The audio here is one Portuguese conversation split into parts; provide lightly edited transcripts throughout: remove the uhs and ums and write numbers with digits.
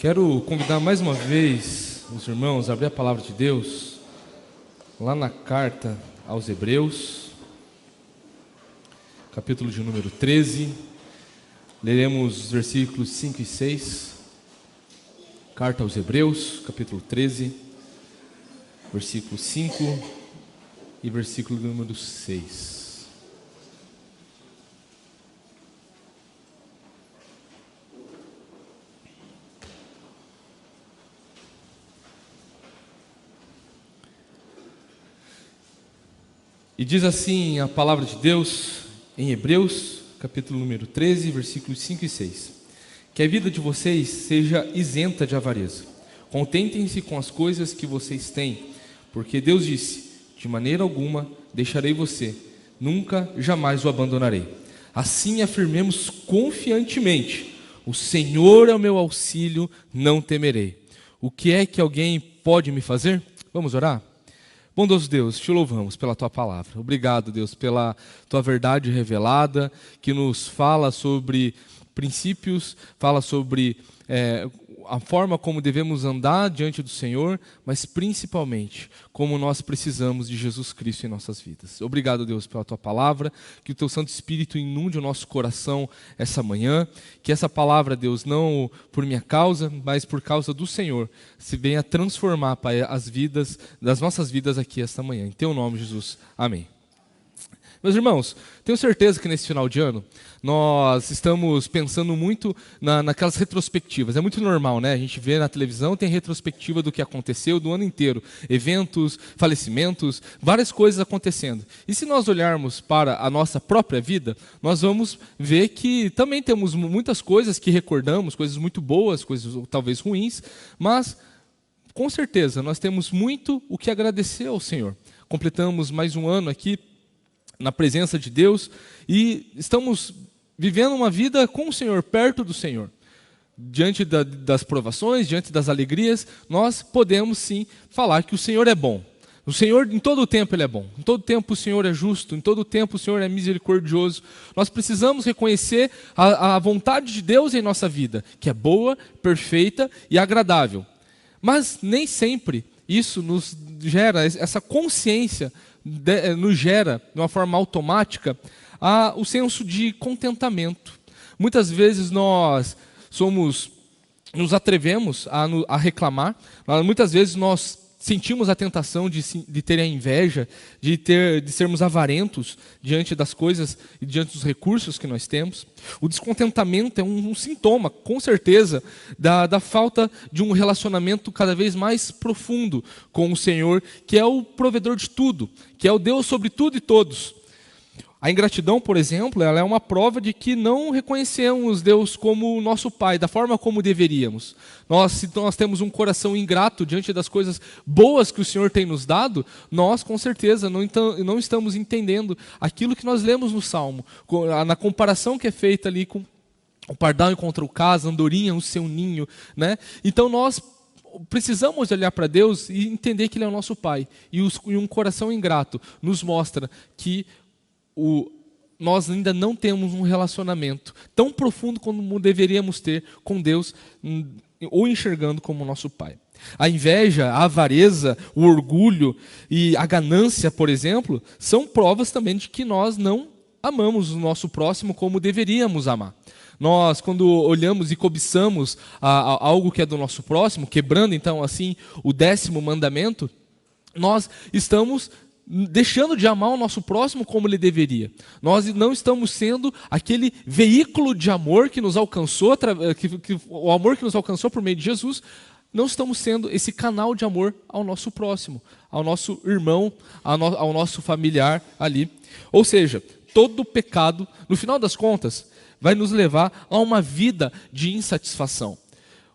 Quero convidar mais uma vez os irmãos a abrir a palavra de Deus lá na carta aos Hebreus, capítulo de número 13. Leremos os versículos 5 e 6. Carta aos Hebreus, capítulo 13, versículo 5 e versículo número 6. E diz assim a palavra de Deus em Hebreus, capítulo número 13, versículos 5 e 6. Que a vida de vocês seja isenta de avareza. Contentem-se com as coisas que vocês têm, porque Deus disse: de maneira alguma deixarei você, nunca, jamais o abandonarei. Assim afirmemos confiantemente: o Senhor é o meu auxílio, não temerei. O que é que alguém pode me fazer? Vamos orar? Bondoso Deus, te louvamos pela Tua palavra. Obrigado, Deus, pela Tua verdade revelada, que nos fala sobre princípios, fala sobre a forma como devemos andar diante do Senhor, mas principalmente como nós precisamos de Jesus Cristo em nossas vidas. Obrigado, Deus, pela Tua palavra, que o Teu Santo Espírito inunde o nosso coração essa manhã, que essa palavra, Deus, não por minha causa, mas por causa do Senhor, se venha transformar, Pai, as vidas, das nossas vidas aqui esta manhã. Em Teu nome, Jesus. Amém. Meus irmãos, tenho certeza que nesse final de ano nós estamos pensando muito naquelas retrospectivas. É muito normal, né? A gente vê na televisão, tem retrospectiva do que aconteceu do ano inteiro. Eventos, falecimentos, várias coisas acontecendo. E se nós olharmos para a nossa própria vida, nós vamos ver que também temos muitas coisas que recordamos, coisas muito boas, coisas talvez ruins, mas com certeza nós temos muito o que agradecer ao Senhor. Completamos mais um ano aqui na presença de Deus, e estamos vivendo uma vida com o Senhor, perto do Senhor. Diante das provações, diante das alegrias, nós podemos sim falar que o Senhor é bom. O Senhor, em todo o tempo, Ele é bom. Em todo o tempo o Senhor é justo, em todo o tempo o Senhor é misericordioso. Nós precisamos reconhecer a vontade de Deus em nossa vida, que é boa, perfeita e agradável. Mas nem sempre isso nos gera, essa consciência nos gera, de uma forma automática, o senso de contentamento. Muitas vezes nós nos atrevemos a reclamar, muitas vezes nós sentimos a tentação de ter a inveja, de sermos avarentos diante das coisas e diante dos recursos que nós temos. O descontentamento é um sintoma, com certeza, da falta de um relacionamento cada vez mais profundo com o Senhor, que é o provedor de tudo, que é o Deus sobre tudo e todos. A ingratidão, por exemplo, ela é uma prova de que não reconhecemos Deus como o nosso Pai, da forma como deveríamos. Se nós temos um coração ingrato diante das coisas boas que o Senhor tem nos dado, nós, com certeza, não estamos entendendo aquilo que nós lemos no Salmo, na comparação que é feita ali com o pardal encontrou casa, a andorinha o seu ninho, né? Então nós precisamos olhar para Deus e entender que Ele é o nosso Pai. E um coração ingrato nos mostra que nós ainda não temos um relacionamento tão profundo como deveríamos ter com Deus, ou enxergando como nosso Pai. A inveja, a avareza, o orgulho e a ganância, por exemplo, são provas também de que nós não amamos o nosso próximo como deveríamos amar. Nós, quando olhamos e cobiçamos algo que é do nosso próximo, quebrando então assim o 10º mandamento, nós estamos deixando de amar o nosso próximo como ele deveria. Nós não estamos sendo aquele veículo de amor que nos alcançou, o amor que nos alcançou por meio de Jesus, não estamos sendo esse canal de amor ao nosso próximo, ao nosso irmão, ao nosso familiar ali. Ou seja, todo pecado, no final das contas, vai nos levar a uma vida de insatisfação.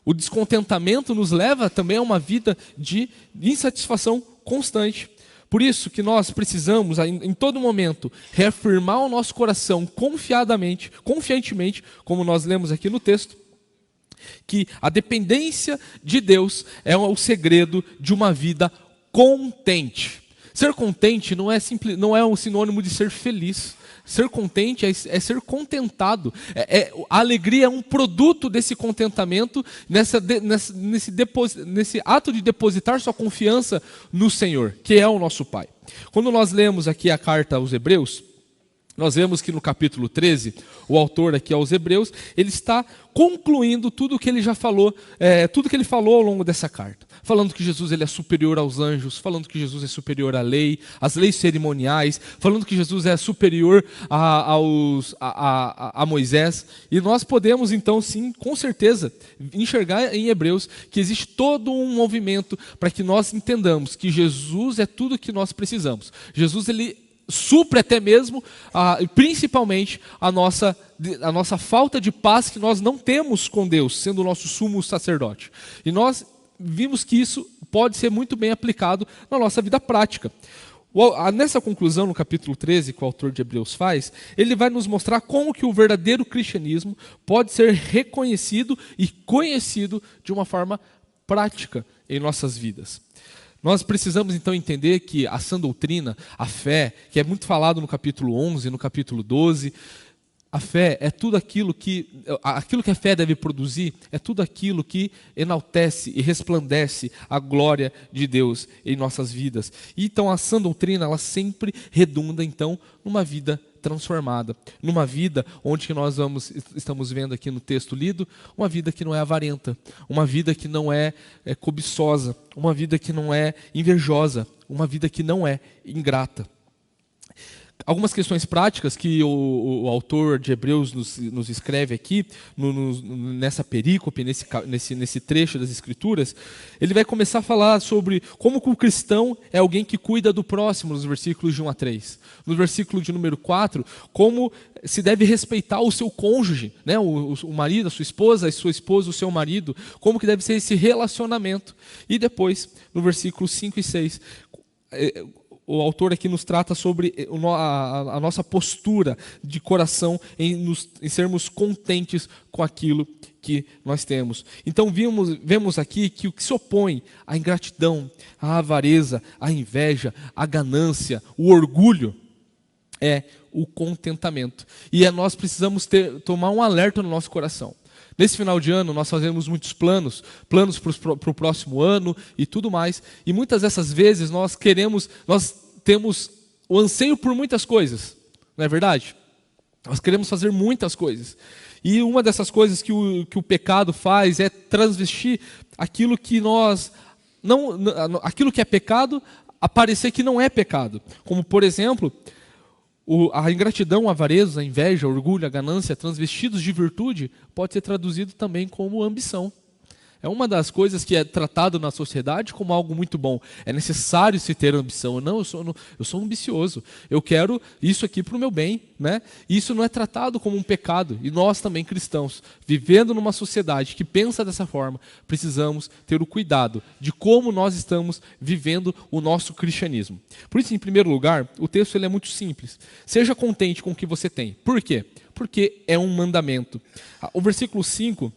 O descontentamento nos leva também a uma vida de insatisfação constante. Por isso que nós precisamos, em todo momento, reafirmar o nosso coração confiantemente, como nós lemos aqui no texto, que a dependência de Deus é o segredo de uma vida contente. Ser contente não é um sinônimo de ser feliz. Ser contente é ser contentado. A alegria é um produto desse contentamento, nesse ato de depositar sua confiança no Senhor, que é o nosso Pai. Quando nós lemos aqui a carta aos Hebreus, nós vemos que no capítulo 13, o autor aqui aos Hebreus, ele está concluindo tudo o que ele já falou, tudo que ele falou ao longo dessa carta. Falando que Jesus ele é superior aos anjos, falando que Jesus é superior à lei, às leis cerimoniais, falando que Jesus é superior a Moisés. E nós podemos então sim, com certeza, enxergar em Hebreus que existe todo um movimento para que nós entendamos que Jesus é tudo o que nós precisamos. Jesus ele supre até mesmo, principalmente, a nossa falta de paz que nós não temos com Deus, sendo o nosso sumo sacerdote. E nós vimos que isso pode ser muito bem aplicado na nossa vida prática. Nessa conclusão, no capítulo 13, que o autor de Hebreus faz, ele vai nos mostrar como que o verdadeiro cristianismo pode ser reconhecido e conhecido de uma forma prática em nossas vidas. Nós precisamos então entender que a sã doutrina, a fé, que é muito falado no capítulo 11, no capítulo 12, a fé é tudo aquilo que a fé deve produzir, é tudo aquilo que enaltece e resplandece a glória de Deus em nossas vidas. E então a sã doutrina, ela sempre redunda então numa vida transformada, numa vida onde nós estamos vendo aqui no texto lido, uma vida que não é avarenta, uma vida que não é cobiçosa, uma vida que não é invejosa, uma vida que não é ingrata. Algumas questões práticas que o autor de Hebreus nos escreve aqui, nessa perícope, nesse trecho das Escrituras, ele vai começar a falar sobre como que o cristão é alguém que cuida do próximo, nos versículos de 1 a 3. No versículo de número 4, como se deve respeitar o seu cônjuge, né? o marido, a sua esposa, o seu marido, como que deve ser esse relacionamento. E depois, no versículo 5 e 6, o autor aqui nos trata sobre a nossa postura de coração em sermos contentes com aquilo que nós temos. Então vemos aqui que o que se opõe à ingratidão, à avareza, à inveja, à ganância, o orgulho, é o contentamento. E nós precisamos tomar um alerta no nosso coração. Nesse final de ano, nós fazemos muitos planos para o próximo ano e tudo mais. E muitas dessas vezes nós temos o anseio por muitas coisas, não é verdade? Nós queremos fazer muitas coisas. E uma dessas coisas que o pecado faz é transvestir aquilo que aquilo que é pecado, a parecer que não é pecado. Como, por exemplo, a ingratidão, a avareza, a inveja, o orgulho, a ganância, transvestidos de virtude, pode ser traduzido também como ambição. É uma das coisas que é tratado na sociedade como algo muito bom. É necessário se ter ambição. Não, eu sou ambicioso. Eu quero isso aqui para o meu bem, né? Isso não é tratado como um pecado. E nós também, cristãos, vivendo numa sociedade que pensa dessa forma, precisamos ter o cuidado de como nós estamos vivendo o nosso cristianismo. Por isso, em primeiro lugar, o texto ele é muito simples. Seja contente com o que você tem. Por quê? Porque é um mandamento. O versículo 5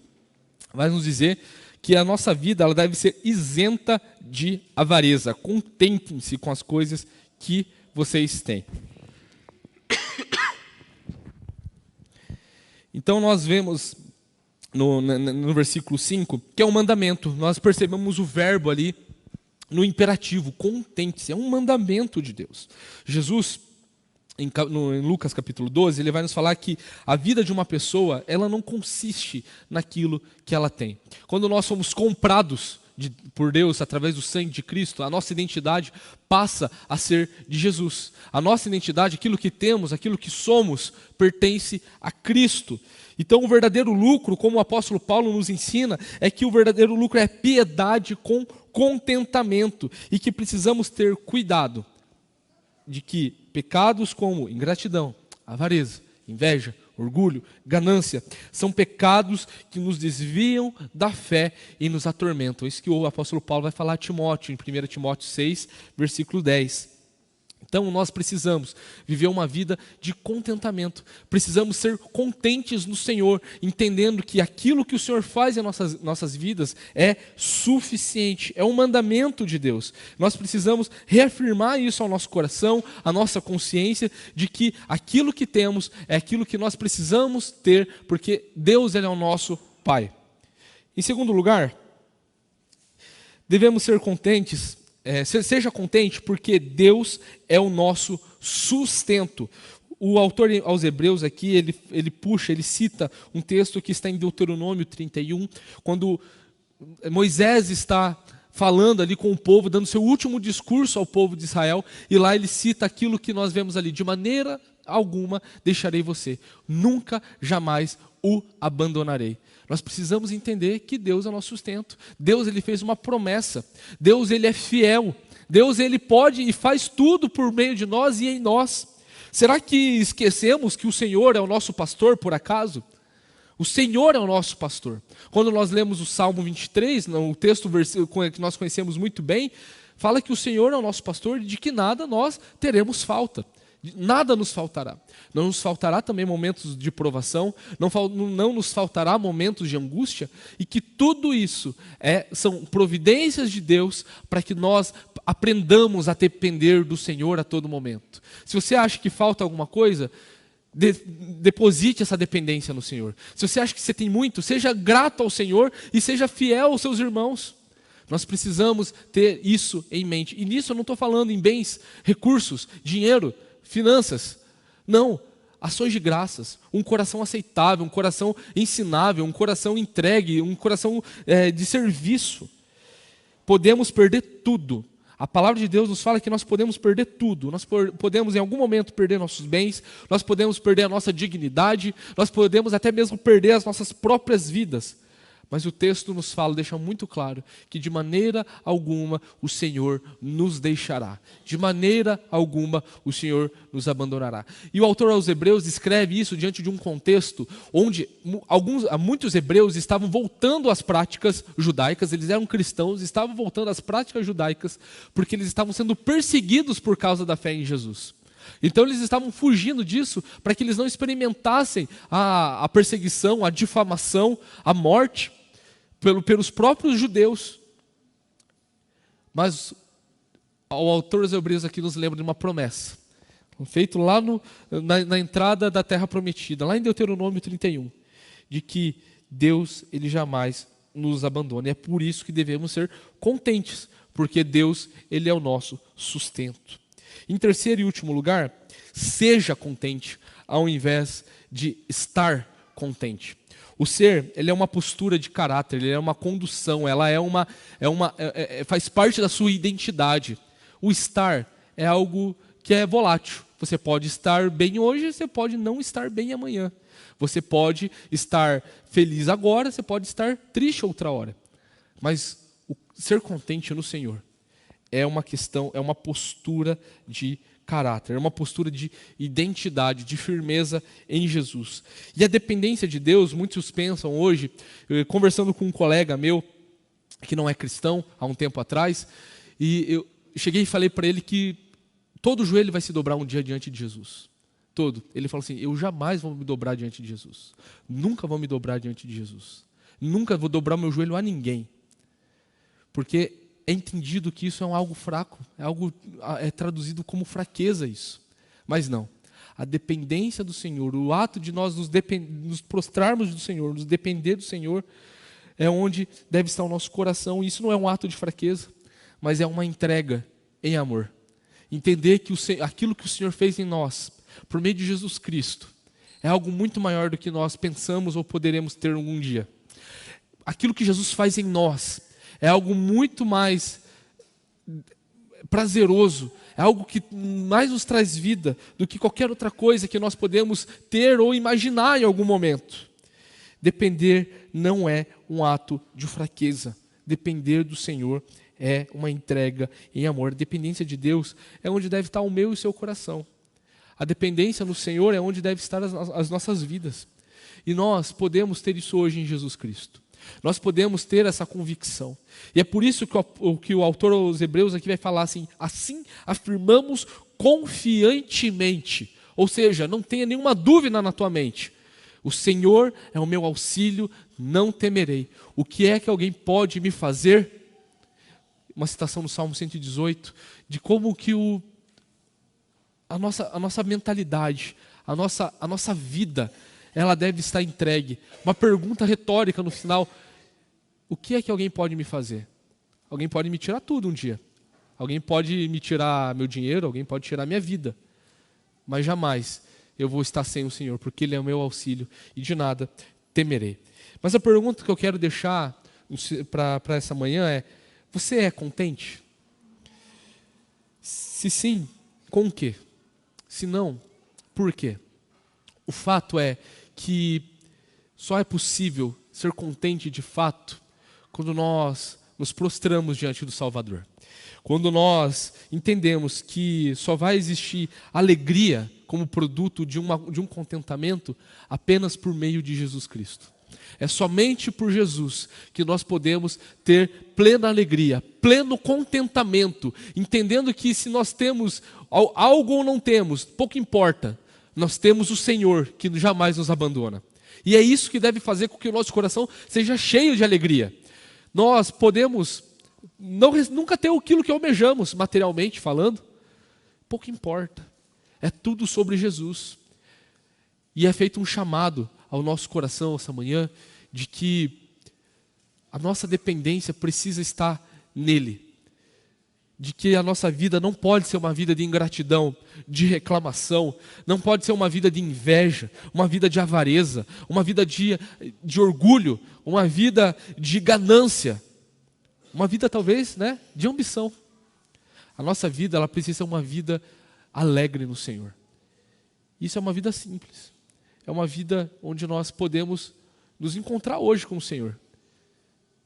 vai nos dizer que a nossa vida ela deve ser isenta de avareza. Contentem-se com as coisas que vocês têm. Então nós vemos no versículo 5 que é um mandamento. Nós percebemos o verbo ali no imperativo, contente-se. É um mandamento de Deus. Jesus, em Lucas capítulo 12, ele vai nos falar que a vida de uma pessoa, ela não consiste naquilo que ela tem. Quando nós somos comprados por Deus através do sangue de Cristo, a nossa identidade passa a ser de Jesus. A nossa identidade, aquilo que temos, aquilo que somos, pertence a Cristo. Então o verdadeiro lucro, como o apóstolo Paulo nos ensina, é que o verdadeiro lucro é piedade com contentamento e que precisamos ter cuidado de que pecados como ingratidão, avareza, inveja, orgulho, ganância, são pecados que nos desviam da fé e nos atormentam. Isso que o apóstolo Paulo vai falar a Timóteo, em 1 Timóteo 6, versículo 10. Então nós precisamos viver uma vida de contentamento, precisamos ser contentes no Senhor, entendendo que aquilo que o Senhor faz em nossas vidas é suficiente, é um mandamento de Deus. Nós precisamos reafirmar isso ao nosso coração, à nossa consciência, de que aquilo que temos é aquilo que nós precisamos ter, porque Deus ele é o nosso Pai. Em segundo lugar, devemos ser contentes. Seja contente porque Deus é o nosso sustento. O autor aos Hebreus aqui, ele cita um texto que está em Deuteronômio 31, quando Moisés está falando ali com o povo, dando seu último discurso ao povo de Israel, e lá ele cita aquilo que nós vemos ali: de maneira alguma deixarei você, nunca, jamais o abandonarei. Nós precisamos entender que Deus é o nosso sustento. Deus ele fez uma promessa. Deus ele é fiel. Deus ele pode e faz tudo por meio de nós e em nós. Será que esquecemos que o Senhor é o nosso pastor por acaso? O Senhor é o nosso pastor. Quando nós lemos o Salmo 23, o texto que nós conhecemos muito bem, fala que o Senhor é o nosso pastor e de que nada nós teremos falta. Nada nos faltará. Não nos faltará também momentos de provação, não nos faltará momentos de angústia, e que tudo isso são providências de Deus para que nós aprendamos a depender do Senhor a todo momento. Se você acha que falta alguma coisa, deposite essa dependência no Senhor. Se você acha que você tem muito, seja grato ao Senhor e seja fiel aos seus irmãos. Nós precisamos ter isso em mente. E nisso eu não estou falando em bens, recursos, dinheiro, finanças. Não, ações de graças, um coração aceitável, um coração ensinável, um coração entregue, um coração de serviço. Podemos perder tudo. A palavra de Deus nos fala que nós podemos perder tudo. Nós podemos em algum momento perder nossos bens, nós podemos perder a nossa dignidade, nós podemos até mesmo perder as nossas próprias vidas. Mas o texto nos fala, deixa muito claro, que de maneira alguma o Senhor nos deixará. De maneira alguma o Senhor nos abandonará. E o autor aos Hebreus escreve isso diante de um contexto onde muitos hebreus estavam voltando às práticas judaicas, eles eram cristãos, estavam voltando às práticas judaicas, porque eles estavam sendo perseguidos por causa da fé em Jesus. Então eles estavam fugindo disso para que eles não experimentassem a perseguição, a difamação, a morte pelos próprios judeus. Mas o autor dos Hebreus aqui nos lembra de uma promessa, feito lá na entrada da terra prometida, lá em Deuteronômio 31, de que Deus ele jamais nos abandona. E é por isso que devemos ser contentes, porque Deus ele é o nosso sustento. Em terceiro e último lugar, seja contente ao invés de estar contente. O ser, ele é uma postura de caráter, ele é uma condução, ela faz parte da sua identidade. O estar é algo que é volátil. Você pode estar bem hoje, você pode não estar bem amanhã. Você pode estar feliz agora, você pode estar triste outra hora. Mas o ser contente no Senhor é uma questão, é uma postura de caráter, é uma postura de identidade, de firmeza em Jesus. E a dependência de Deus, muitos pensam hoje, conversando com um colega meu, que não é cristão, há um tempo atrás, e eu cheguei e falei para ele que todo joelho vai se dobrar um dia diante de Jesus. Todo. Ele falou assim: eu jamais vou me dobrar diante de Jesus. Nunca vou me dobrar diante de Jesus. Nunca vou dobrar meu joelho a ninguém. Porque é entendido que isso é algo fraco, é traduzido como fraqueza isso. Mas não. A dependência do Senhor, o ato de nós nos prostrarmos do Senhor, nos depender do Senhor, é onde deve estar o nosso coração. E isso não é um ato de fraqueza, mas é uma entrega em amor. Entender que aquilo que o Senhor fez em nós, por meio de Jesus Cristo, é algo muito maior do que nós pensamos ou poderemos ter algum dia. Aquilo que Jesus faz em nós é algo muito mais prazeroso, é algo que mais nos traz vida do que qualquer outra coisa que nós podemos ter ou imaginar em algum momento. Depender não é um ato de fraqueza. Depender do Senhor é uma entrega em amor. A dependência de Deus é onde deve estar o meu e o seu coração. A dependência no Senhor é onde deve estar as nossas vidas. E nós podemos ter isso hoje em Jesus Cristo. Nós podemos ter essa convicção. E é por isso que o autor aos Hebreus aqui vai falar assim: assim afirmamos confiantemente. Ou seja, não tenha nenhuma dúvida na tua mente. O Senhor é o meu auxílio, não temerei. O que é que alguém pode me fazer? Uma citação no Salmo 118, de como que a nossa mentalidade, a nossa vida, ela deve estar entregue. Uma pergunta retórica no final: o que é que alguém pode me fazer? Alguém pode me tirar tudo um dia. Alguém pode me tirar meu dinheiro, alguém pode tirar minha vida. Mas jamais eu vou estar sem o Senhor, porque Ele é o meu auxílio e de nada temerei. Mas a pergunta que eu quero deixar para essa manhã é: você é contente? Se sim, com o quê? Se não, por quê? O fato é que só é possível ser contente de fato quando nós nos prostramos diante do Salvador. Quando nós entendemos que só vai existir alegria como produto de um contentamento apenas por meio de Jesus Cristo. É somente por Jesus que nós podemos ter plena alegria, pleno contentamento, entendendo que se nós temos algo ou não temos, pouco importa, nós temos o Senhor que jamais nos abandona. E é isso que deve fazer com que o nosso coração seja cheio de alegria. Nós podemos nunca ter aquilo que almejamos, materialmente falando, pouco importa, é tudo sobre Jesus. E é feito um chamado ao nosso coração essa manhã, de que a nossa dependência precisa estar nele, de que a nossa vida não pode ser uma vida de ingratidão, de reclamação, não pode ser uma vida de inveja, uma vida de avareza, uma vida de orgulho, uma vida de ganância, uma vida talvez, de ambição. A nossa vida, ela precisa ser uma vida alegre no Senhor. Isso é uma vida simples. É uma vida onde nós podemos nos encontrar hoje com o Senhor.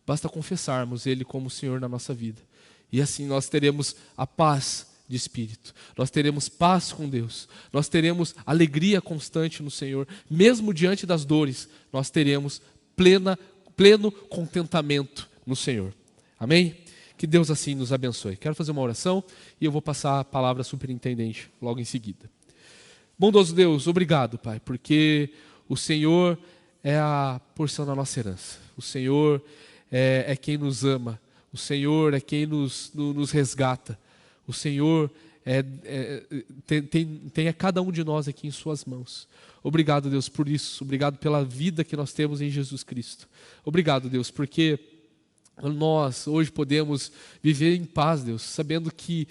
Basta confessarmos Ele como o Senhor na nossa vida. E assim nós teremos a paz de espírito. Nós teremos paz com Deus. Nós teremos alegria constante no Senhor. Mesmo diante das dores, nós teremos pleno contentamento no Senhor. Amém? Que Deus assim nos abençoe. Quero fazer uma oração e eu vou passar a palavra à superintendente logo em seguida. Bondoso Deus, obrigado, Pai, porque o Senhor é a porção da nossa herança. O Senhor é quem nos ama. O Senhor é quem nos resgata. O Senhor tem a cada um de nós aqui em suas mãos. Obrigado, Deus, por isso. Obrigado pela vida que nós temos em Jesus Cristo. Obrigado, Deus, porque nós hoje podemos viver em paz, Deus, sabendo que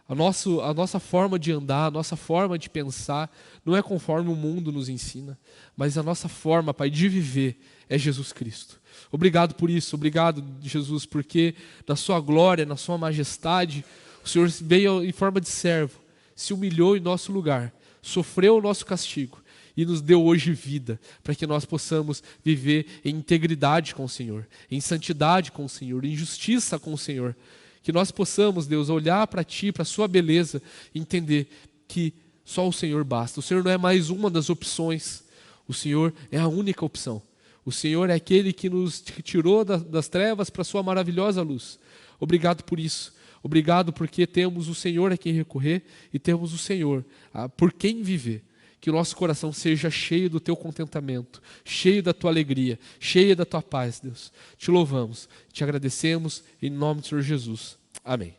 a nossa forma de andar, a nossa forma de pensar não é conforme o mundo nos ensina, mas a nossa forma, Pai, de viver é Jesus Cristo. Obrigado por isso, obrigado, Jesus, porque na sua glória, na sua majestade, o Senhor veio em forma de servo, se humilhou em nosso lugar, sofreu o nosso castigo e nos deu hoje vida, para que nós possamos viver em integridade com o Senhor, em santidade com o Senhor, em justiça com o Senhor. Que nós possamos, Deus, olhar para Ti, para a Sua beleza, e entender que só o Senhor basta. O Senhor não é mais uma das opções, o Senhor é a única opção. O Senhor é aquele que nos tirou das trevas para a Sua maravilhosa luz. Obrigado por isso. Obrigado porque temos o Senhor a quem recorrer e temos o Senhor por quem viver. Que o nosso coração seja cheio do Teu contentamento, cheio da Tua alegria, cheio da Tua paz, Deus. Te louvamos, te agradecemos, em nome do Senhor Jesus. Amém.